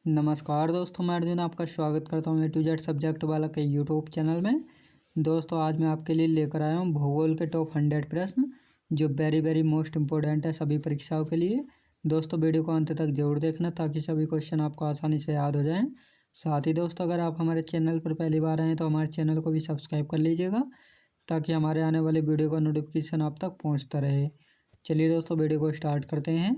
नमस्कार दोस्तों, मैं अर्जुन आपका स्वागत करता हूँ A to Z सब्जेक्ट वाला के यूट्यूब चैनल में। दोस्तों आज मैं आपके लिए लेकर आया हूँ भूगोल के टॉप 100 प्रश्न जो वेरी मोस्ट इम्पोर्टेंट है सभी परीक्षाओं के लिए। दोस्तों वीडियो को अंत तक जरूर देखना ताकि सभी क्वेश्चन आपको आसानी से याद हो जाएं। साथ ही दोस्तों अगर आप हमारे चैनल पर पहली बार आए हैं तो हमारे चैनल को भी सब्सक्राइब कर लीजिएगा ताकि हमारे आने वाले वीडियो का नोटिफिकेशन आप तक पहुँचता रहे। चलिए दोस्तों वीडियो को स्टार्ट करते हैं।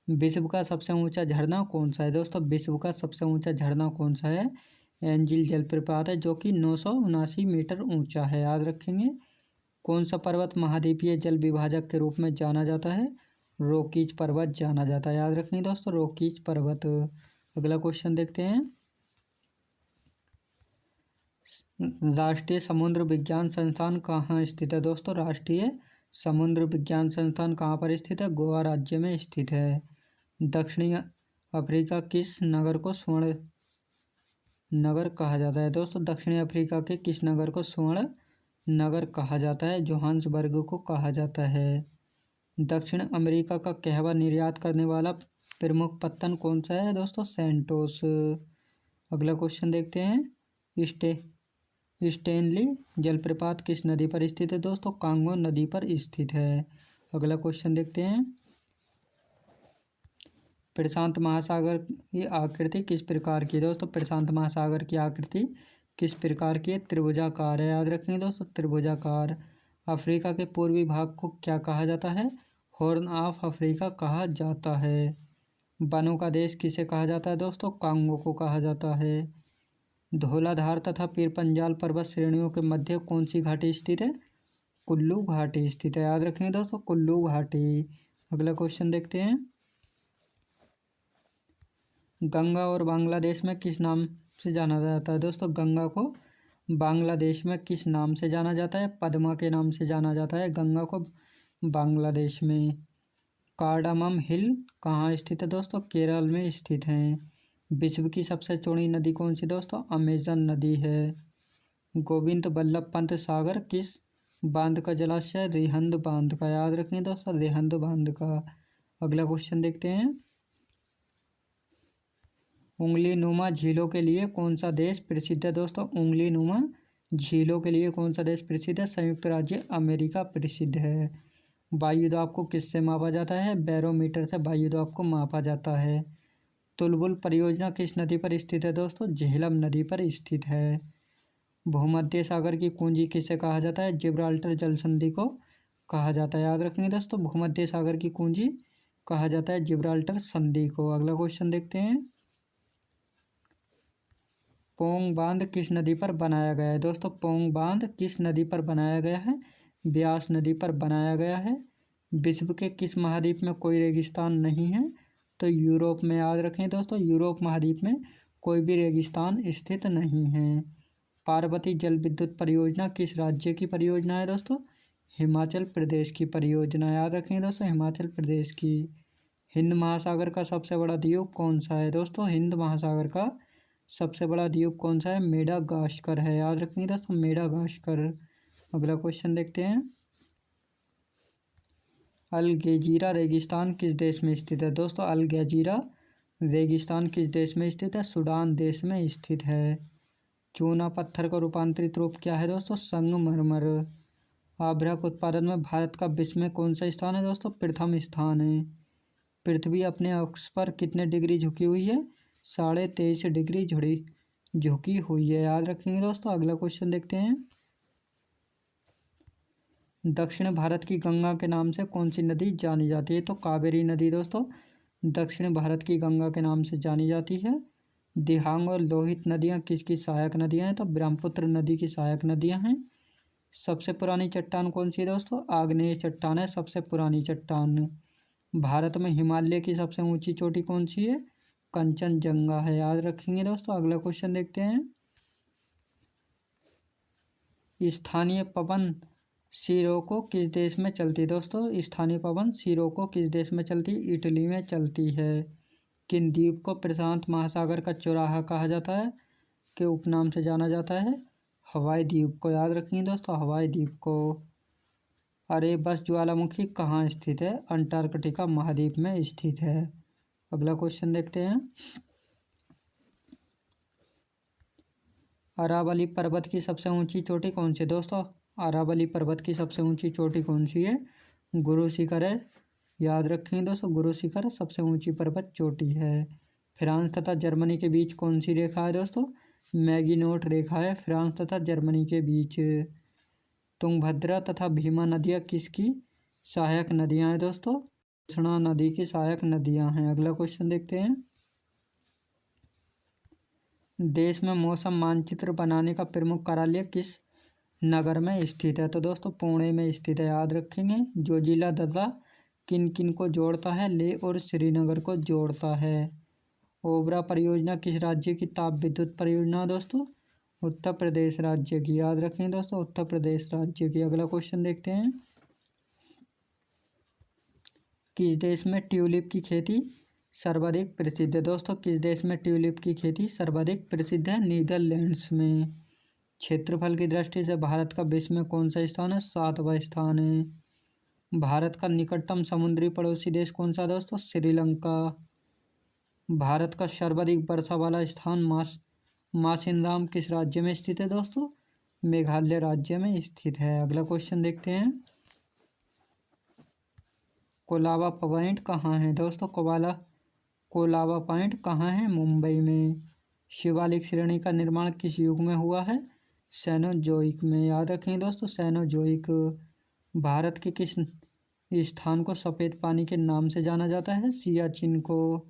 विश्व का सबसे ऊंचा झरना कौन सा है? दोस्तों विश्व का सबसे ऊंचा झरना कौन सा है? एंजिल जलप्रपात है जो कि 979 मीटर ऊंचा है, याद रखेंगे। कौन सा पर्वत महाद्वीपीय जल विभाजक के रूप में जाना जाता है? रॉकीज पर्वत जाना जाता है, याद रखेंगे दोस्तों, रॉकीज पर्वत। अगला क्वेश्चन देखते हैं। राष्ट्रीय समुद्र विज्ञान संस्थान कहाँ स्थित है? दोस्तों राष्ट्रीय समुद्र विज्ञान संस्थान कहाँ पर स्थित है? गोवा राज्य में स्थित है। दक्षिणी अफ्रीका किस नगर को स्वर्ण नगर कहा जाता है? दोस्तों दक्षिणी अफ्रीका के किस नगर को स्वर्ण नगर कहा जाता है? जोहान्सबर्ग को कहा जाता है। दक्षिण अमेरिका का कहवा निर्यात करने वाला प्रमुख पत्तन कौन सा है? दोस्तों सेंटोस। अगला क्वेश्चन देखते हैं। स्टेनली जलप्रपात किस नदी पर स्थित है? दोस्तों कांगो नदी पर स्थित है। अगला क्वेश्चन देखते हैं। प्रशांत महासागर की आकृति किस प्रकार की? दोस्तों प्रशांत महासागर की आकृति किस प्रकार की है? त्रिभुजाकार है, याद रखेंगे दोस्तों, त्रिभुजाकार। अफ्रीका के पूर्वी भाग को क्या कहा जाता है? हॉर्न ऑफ अफ्रीका कहा जाता है। वनों का देश किसे कहा जाता है? दोस्तों कांगो को कहा जाता है। धौलाधार तथा पीरपंजाल पर्वत श्रेणियों के मध्य कौन सी घाटी स्थित है? कुल्लू घाटी स्थित है, याद रखेंगे दोस्तों, कुल्लू घाटी। अगला क्वेश्चन देखते हैं। गंगा और बांग्लादेश में किस नाम से जाना जाता है? दोस्तों गंगा को बांग्लादेश में किस नाम से जाना जाता है? पद्मा के नाम से जाना जाता है गंगा को बांग्लादेश में। कार्डामम हिल कहाँ स्थित है? दोस्तों केरल में स्थित है। विश्व की सबसे चौड़ी नदी कौन सी? दोस्तों अमेजन नदी है। गोविंद बल्लभ पंत सागर किस बांध का जलाशय? रिहंद बांध का, याद रखेंगे दोस्तों, रिहंद बांध का। अगला क्वेश्चन देखते हैं। उंगली नुमा झीलों के लिए कौन सा देश प्रसिद्ध है? दोस्तों उंगली नुमा झीलों के लिए कौन सा देश प्रसिद्ध है? संयुक्त राज्य अमेरिका प्रसिद्ध है। वायु दाब को किससे मापा जाता है? बैरोमीटर से वायु दाब को मापा जाता है। तुलबुल परियोजना किस नदी पर स्थित है? दोस्तों झेलम नदी पर स्थित है। भूमध्य सागर की कुंजी किसे कहा जाता है? जिब्राल्टर जल संधि को कहा जाता है, याद रखेंगे दोस्तों, भूमध्य सागर की कुंजी कहा जाता है जिब्राल्टर संधि को। अगला क्वेश्चन देखते हैं। पोंग बांध किस नदी पर बनाया गया है? दोस्तों पोंग बांध किस नदी पर बनाया गया है? ब्यास नदी पर बनाया गया है। विश्व के किस महाद्वीप में कोई रेगिस्तान नहीं है? तो यूरोप में, याद रखें दोस्तों, यूरोप महाद्वीप में कोई भी रेगिस्तान स्थित नहीं है। पार्वती जल विद्युत परियोजना किस राज्य की परियोजना है? दोस्तों हिमाचल प्रदेश की परियोजना, याद रखें दोस्तों, हिमाचल प्रदेश की। हिंद महासागर का सबसे बड़ा द्वीप कौन सा है? दोस्तों हिंद महासागर का सबसे बड़ा द्वीप कौन सा है? मेडागास्कर है, याद रखेंगे दोस्तों, मेडागास्कर। अगला क्वेश्चन देखते हैं। अल गेजीरा रेगिस्तान किस देश में स्थित है? दोस्तों अल गेजीरा रेगिस्तान किस देश में स्थित है? सूडान देश में स्थित है। चूना पत्थर का रूपांतरित रूप क्या है? दोस्तों संगमरमर। आभ्रक उत्पादन में भारत का विश्व में कौन सा स्थान है? दोस्तों प्रथम स्थान है। पृथ्वी अपने अक्ष पर कितने डिग्री झुकी हुई है? 23.5 डिग्री झुकी हुई है, याद रखेंगे दोस्तों। अगला क्वेश्चन देखते हैं। दक्षिण भारत की गंगा के नाम से कौन सी नदी जानी जाती है? तो कावेरी नदी दोस्तों दक्षिण भारत की गंगा के नाम से जानी जाती है। दिहांग और लोहित नदियाँ किसकी सहायक नदियाँ हैं? तो ब्रह्मपुत्र नदी की सहायक नदियाँ हैं। सबसे पुरानी चट्टान कौन सी है? दोस्तों आग्नेय चट्टान है सबसे पुरानी चट्टान। भारत में हिमालय की सबसे ऊंची चोटी कौन सी है? कंचनजंगा है, याद रखेंगे दोस्तों। अगला क्वेश्चन देखते हैं। स्थानीय पवन सिरोको किस देश में चलती है? दोस्तों स्थानीय पवन सिरोको किस देश में चलती है? इटली में चलती है। किन द्वीप को प्रशांत महासागर का चौराहा कहा जाता है के उपनाम से जाना जाता है? हवाई द्वीप को, याद रखेंगे दोस्तों, हवाई द्वीप को। अरेबस ज्वालामुखी कहाँ स्थित है? अंटार्कटिका महाद्वीप में स्थित है। अगला क्वेश्चन देखते हैं। अरावली पर्वत की सबसे ऊंची चोटी कौन सी है दोस्तों? अरावली पर्वत की सबसे ऊंची चोटी कौन सी है? गुरु शिखर है। याद रखें दोस्तों, गुरु शिखर सबसे ऊंची पर्वत चोटी है। फ्रांस तथा जर्मनी के बीच कौन सी रेखा है दोस्तों? मैगिनोट रेखा है फ्रांस तथा जर्मनी के बीच। तुंगभद्रा तथा भीमा नदियाँ किसकी सहायक नदियाँ हैं दोस्तों? कृष्णा नदी की सहायक नदियाँ हैं। अगला क्वेश्चन देखते हैं। देश में मौसम मानचित्र बनाने का प्रमुख कार्यालय किस नगर में स्थित है? तो दोस्तों पुणे में स्थित है। याद रखेंगे। जो जिला दर्रा किन किन को जोड़ता है? लेह और श्रीनगर को जोड़ता है। ओबरा परियोजना किस राज्य की ताप विद्युत परियोजना है दोस्तों? उत्तर प्रदेश राज्य की। याद रखें दोस्तों, उत्तर प्रदेश राज्य की। अगला क्वेश्चन देखते हैं। किस देश में ट्यूलिप की खेती सर्वाधिक प्रसिद्ध है दोस्तों? किस देश में ट्यूलिप की खेती सर्वाधिक प्रसिद्ध है? नीदरलैंड्स में। क्षेत्रफल की दृष्टि से भारत का विश्व में कौन सा स्थान है? 7वां स्थान है। भारत का निकटतम समुद्री पड़ोसी देश कौन सा है दोस्तों? श्रीलंका। भारत का सर्वाधिक वर्षा वाला स्थान मासिनराम किस राज्य में स्थित है दोस्तों? मेघालय राज्य में स्थित है। अगला क्वेश्चन देखते हैं। कोलाबा पॉइंट कहाँ है दोस्तों? कोलाबा पॉइंट कहाँ है? मुंबई में। शिवालिक श्रेणी का निर्माण किस युग में हुआ है? सेनोजोइक में। याद रखें दोस्तों, सेनोजोइक। भारत के किस स्थान को सफ़ेद पानी के नाम से जाना जाता है? सियाचिन को।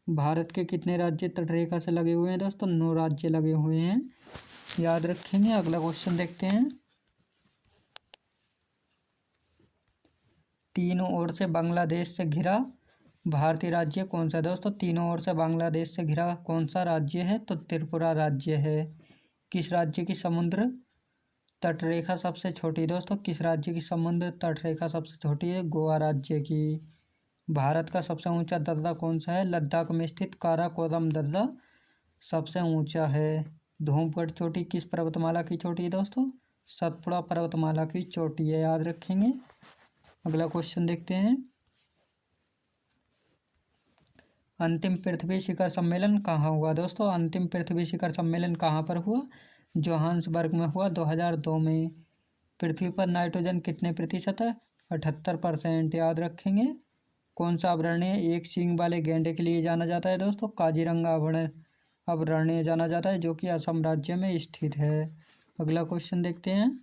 भारत के कितने राज्य तटरेखा से लगे हुए हैं दोस्तों? 9 राज्य लगे हुए हैं। याद रखेंगे। अगला क्वेश्चन देखते हैं। तीनों ओर से बांग्लादेश से घिरा भारतीय राज्य कौन सा है दोस्तों? तीनों ओर से बांग्लादेश से घिरा कौन सा राज्य है? तो त्रिपुरा राज्य है। किस राज्य की समुद्र तटरेखा सबसे छोटी है दोस्तों? किस राज्य की समुद्र तटरेखा सबसे छोटी है? गोवा राज्य की। भारत का सबसे ऊंचा दर्रा कौन सा है? लद्दाख में स्थित काराकोरम दर्रा सबसे ऊंचा है। धूपगढ़ चोटी किस पर्वतमाला की चोटी है दोस्तों? सतपुड़ा पर्वतमाला की चोटी है। याद रखेंगे। अगला क्वेश्चन देखते हैं। अंतिम पृथ्वी शिखर सम्मेलन कहाँ हुआ दोस्तों? अंतिम पृथ्वी शिखर सम्मेलन कहाँ पर हुआ? जोहान्सबर्ग में हुआ 2002 में। पृथ्वी पर नाइट्रोजन कितने प्रतिशत है? 78%। याद रखेंगे। कौन सा अभयारण्य एक सींग वाले गैंडे के लिए जाना जाता है दोस्तों? काजीरंगा अभयारण्य जाना जाता है, जो कि असम राज्य में स्थित है। अगला क्वेश्चन देखते हैं।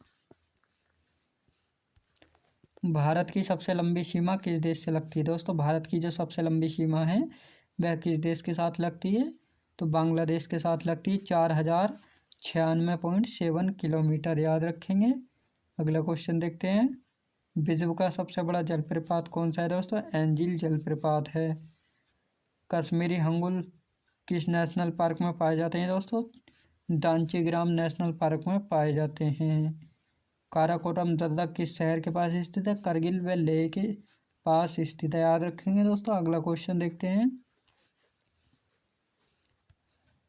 भारत की सबसे लंबी सीमा किस देश से लगती है दोस्तों? भारत की जो सबसे लंबी सीमा है वह किस देश के साथ लगती है? तो बांग्लादेश के साथ लगती है। 4096.7 किलोमीटर। याद रखेंगे। अगला क्वेश्चन देखते हैं। विश्व का सबसे बड़ा जलप्रपात कौन सा है दोस्तों? एंजिल जलप्रपात है। कश्मीरी हंगुल किस नेशनल पार्क में पाए जाते हैं दोस्तों? दांचीग्राम नेशनल पार्क में पाए जाते हैं। काराकोरम दर्रा किस शहर के पास स्थित है? करगिल व लेह के पास स्थित है। याद रखेंगे दोस्तों। अगला क्वेश्चन देखते हैं।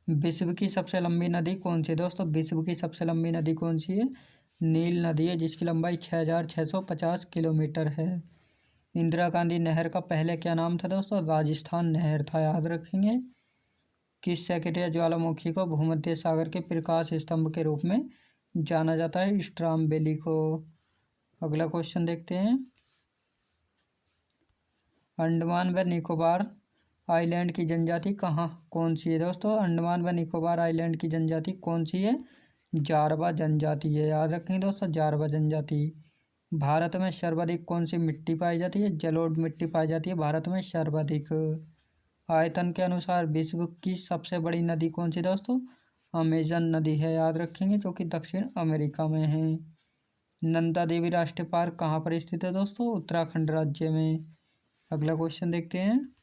विश्व की सबसे लंबी नदी कौन सी है दोस्तों? विश्व की सबसे लंबी नदी कौन सी है? नील नदी है, जिसकी लंबाई 6650 किलोमीटर है। इंदिरा गांधी नहर का पहले क्या नाम था दोस्तों? राजस्थान नहर था। याद रखेंगे। किस सक्रिय ज्वालामुखी को भूमध्य सागर के प्रकाश स्तंभ के रूप में जाना जाता है? स्ट्रामबेली को। अगला क्वेश्चन देखते हैं। अंडमान व निकोबार आइलैंड की जनजाति कौन सी है दोस्तों? अंडमान व निकोबार आइलैंड की जनजाति कौन सी है? जारवा जनजाति है। याद रखें दोस्तों, जारवा जनजाति। भारत में सर्वाधिक कौन सी मिट्टी पाई जाती है? जलोढ़ मिट्टी पाई जाती है भारत में सर्वाधिक। आयतन के अनुसार विश्व की सबसे बड़ी नदी कौन सी दोस्तों? अमेजन नदी है। याद रखेंगे, जो कि दक्षिण अमेरिका में है। नंदा देवी राष्ट्रीय पार्क कहाँ पर स्थित है दोस्तों? उत्तराखंड राज्य में। अगला क्वेश्चन देखते हैं।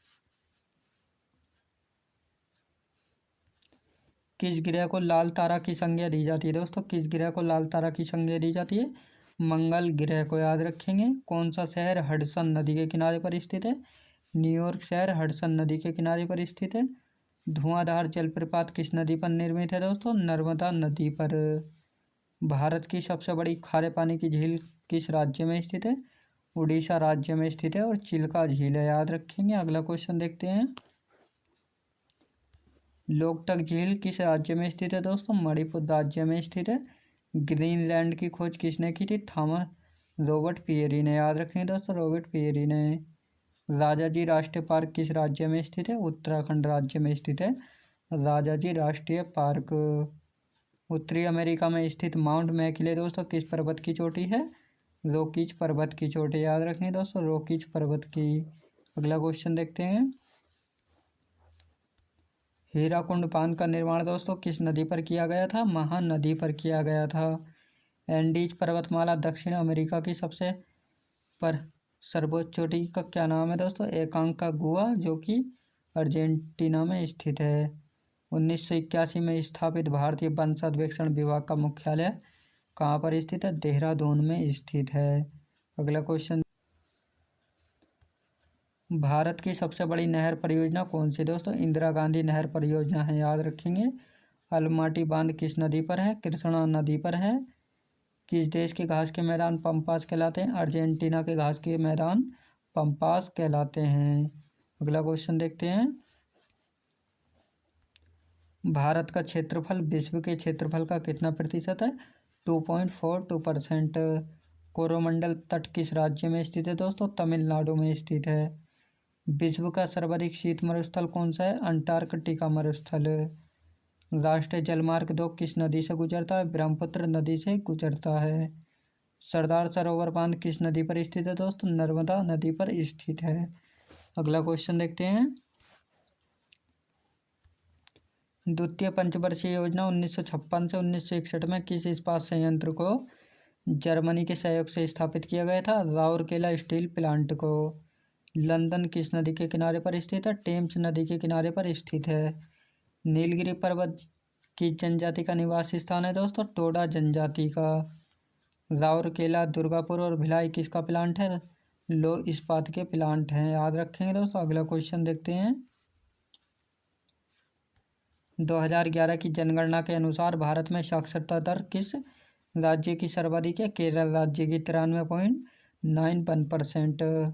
किस ग्रह को लाल तारा की संज्ञा दी जाती है दोस्तों? किस ग्रह को लाल तारा की संज्ञा दी जाती है? मंगल ग्रह को। याद रखेंगे। कौन सा शहर हडसन नदी के किनारे पर स्थित है? न्यूयॉर्क शहर हडसन नदी के किनारे पर स्थित है। धुआंधार जलप्रपात किस नदी पर निर्मित है दोस्तों? नर्मदा नदी पर। भारत की सबसे बड़ी खारे पानी की झील किस राज्य में स्थित है? उड़ीसा राज्य में स्थित है और चिल्का झील है। याद रखेंगे। अगला क्वेश्चन देखते हैं। लोकटक झील किस राज्य में स्थित है दोस्तों? मणिपुर राज्य में स्थित है। ग्रीनलैंड की खोज किसने की थी? थॉमस रॉबर्ट पियरी ने। याद रखेंगे दोस्तों, रॉबर्ट पियरी ने। राजाजी राष्ट्रीय पार्क किस राज्य में स्थित है? उत्तराखंड राज्य में स्थित है राजाजी राष्ट्रीय पार्क। उत्तरी अमेरिका में स्थित माउंट मैकिले दोस्तों किस पर्वत की चोटी है? रॉकीज पर्वत की चोटी। याद रखेंगे दोस्तों, रॉकीज पर्वत की। अगला क्वेश्चन देखते हैं। हीराकुंड बांध का निर्माण दोस्तों किस नदी पर किया गया था? महानदी पर किया गया था। एंडीज पर्वतमाला दक्षिण अमेरिका की सबसे पर सर्वोच्च चोटी का क्या नाम है दोस्तों? एकांकागुआ, जो कि अर्जेंटीना में स्थित है। 1981 में स्थापित भारतीय वन सर्वेक्षण विभाग का मुख्यालय कहाँ पर स्थित है? देहरादून में स्थित है। अगला क्वेश्चन। भारत की सबसे बड़ी नहर परियोजना कौन सी दोस्तों? इंदिरा गांधी नहर परियोजना है। याद रखेंगे। अलमाटी बांध किस नदी पर है? कृष्णा नदी पर है। किस देश के घास के मैदान पंपास कहलाते हैं? अर्जेंटीना के घास के मैदान पंपास कहलाते हैं। अगला क्वेश्चन देखते हैं। भारत का क्षेत्रफल विश्व के क्षेत्रफल का कितना प्रतिशत है? 2.42%। कोरोमंडल तट किस राज्य में स्थित है दोस्तों? तमिलनाडु में स्थित है। विश्व का सर्वाधिक शीत मरुस्थल कौन सा है? अंटार्कटिका मरुस्थल। राष्ट्रीय जलमार्ग 2 किस नदी से गुजरता है? ब्रह्मपुत्र नदी से गुजरता है। सरदार सरोवर बांध किस नदी पर स्थित है दोस्तों? नर्मदा नदी पर स्थित है। अगला क्वेश्चन देखते हैं। द्वितीय पंचवर्षीय योजना 1956 से 1961 में किस इस्पात संयंत्र को जर्मनी के सहयोग से स्थापित किया गया था? राउरकेला स्टील प्लांट को। लंदन किस नदी के किनारे पर स्थित है? टेम्स नदी के किनारे पर स्थित है। नीलगिरी पर्वत किस जनजाति का निवास स्थान है दोस्तों? टोडा जनजाति का। राउरकेला, दुर्गापुर और भिलाई किसका प्लांट है? लौह इस्पात के प्लांट हैं। याद रखेंगे दोस्तों। अगला क्वेश्चन देखते हैं। 2011 की जनगणना के अनुसार भारत में साक्षरता दर किस राज्य की सर्वाधिक है? केरल राज्य की 93.91%।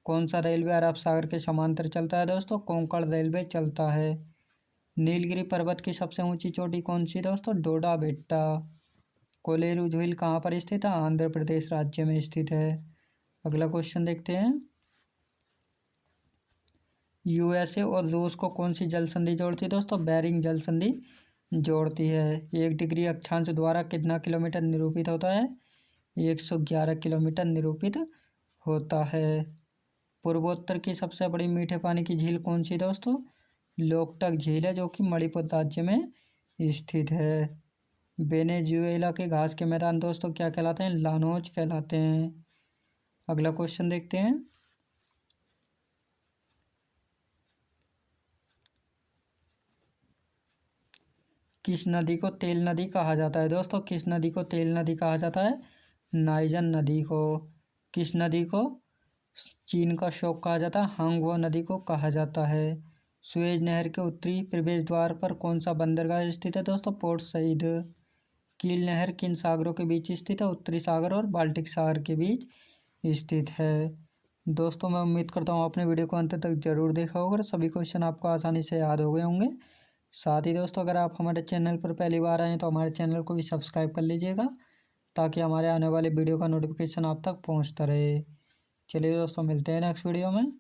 कौन सा रेलवे अरब सागर के समांतर चलता है दोस्तों? कोंकण रेलवे चलता है। नीलगिरी पर्वत की सबसे ऊंची चोटी कौन सी दोस्तों? डोडा बेट्टा। कोलेरू झील कहाँ पर स्थित है? आंध्र प्रदेश राज्य में स्थित है। अगला क्वेश्चन देखते हैं। यूएसए और रूस को कौन सी जल संधि जोड़ती है दोस्तों? बेरिंग जल संधि जोड़ती है। 1 डिग्री अक्षांश द्वारा कितना किलोमीटर निरूपित होता है? 111 किलोमीटर निरूपित होता है। पूर्वोत्तर की सबसे बड़ी मीठे पानी की झील कौन सी दोस्तों? लोकटक झील है, जो कि मणिपुर राज्य में स्थित है। वेनेजुएला के घास के मैदान दोस्तों क्या कहलाते हैं? लानोज कहलाते हैं। अगला क्वेश्चन देखते हैं। किस नदी को तेल नदी कहा जाता है दोस्तों? किस नदी को तेल नदी कहा जाता है? नाइजर नदी को। किस नदी को चीन का शोक कहा जाता है? हांगवो नदी को कहा जाता है। सुएज नहर के उत्तरी प्रवेश द्वार पर कौन सा बंदरगाह स्थित है दोस्तों? Port Said. कील नहर किन सागरों के बीच स्थित है? उत्तरी सागर और बाल्टिक सागर के बीच स्थित है। दोस्तों, मैं उम्मीद करता हूँ आपने वीडियो को अंत तक जरूर देखा होगा और सभी क्वेश्चन आपको आसानी से याद हो गए होंगे। साथ ही दोस्तों, अगर आप हमारे चैनल पर पहली बार आए हैं तो हमारे चैनल को भी सब्सक्राइब कर लीजिएगा, ताकि हमारे आने वाले वीडियो का नोटिफिकेशन आप तक पहुंचता रहे। चलिए दोस्तों, मिलते हैं नेक्स्ट वीडियो में।